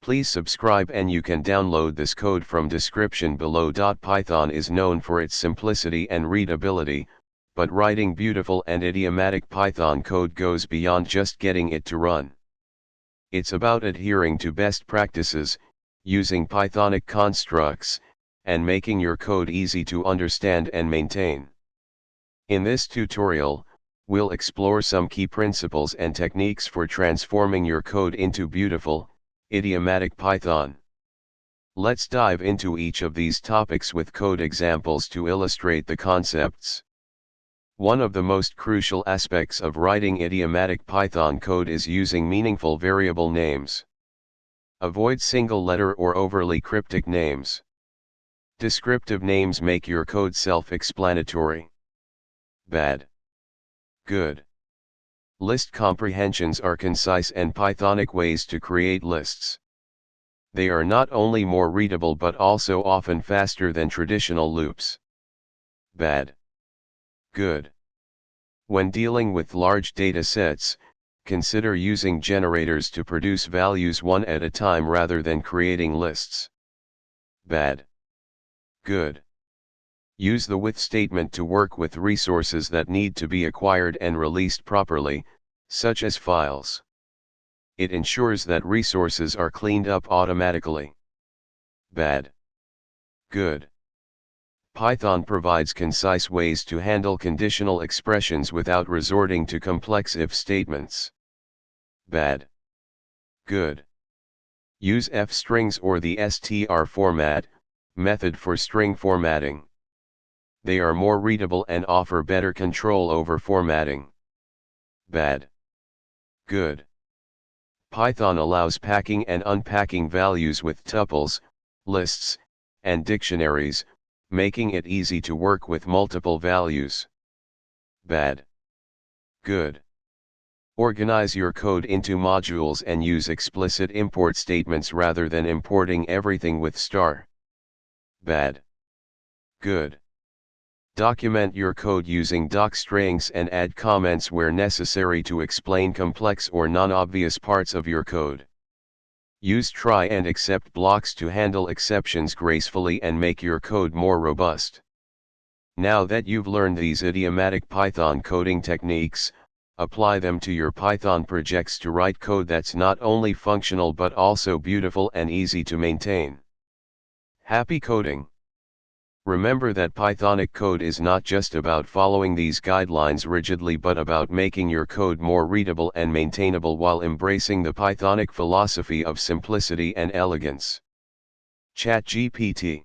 Please subscribe and you can download this code from description below. Python is known for its simplicity and readability, but writing beautiful and idiomatic Python code goes beyond just getting it to run. It's about adhering to best practices, using Pythonic constructs, and making your code easy to understand and maintain. In this tutorial, we'll explore some key principles and techniques for transforming your code into beautiful, idiomatic Python. Let's dive into each of these topics with code examples to illustrate the concepts. One of the most crucial aspects of writing idiomatic Python code is using meaningful variable names. Avoid single-letter or overly cryptic names. Descriptive names make your code self-explanatory. Bad. Good. List comprehensions are concise and Pythonic ways to create lists. They are not only more readable but also often faster than traditional loops. Bad. Good. When dealing with large data sets, consider using generators to produce values one at a time rather than creating lists. Bad. Good. Use the with statement to work with resources that need to be acquired and released properly, such as files. It ensures that resources are cleaned up automatically. Bad. Good. Python provides concise ways to handle conditional expressions without resorting to complex if statements. Bad. Good. Use f-strings or the str format method for string formatting. They are more readable and offer better control over formatting. Bad. Good. Python allows packing and unpacking values with tuples, lists, and dictionaries, making it easy to work with multiple values. Bad. Good. Organize your code into modules and use explicit import statements rather than importing everything with star. Bad. Good. Document your code using docstrings and add comments where necessary to explain complex or non-obvious parts of your code. Use try and except blocks to handle exceptions gracefully and make your code more robust. Now that you've learned these idiomatic Python coding techniques, apply them to your Python projects to write code that's not only functional but also beautiful and easy to maintain. Happy coding! Remember that Pythonic code is not just about following these guidelines rigidly but about making your code more readable and maintainable while embracing the Pythonic philosophy of simplicity and elegance. ChatGPT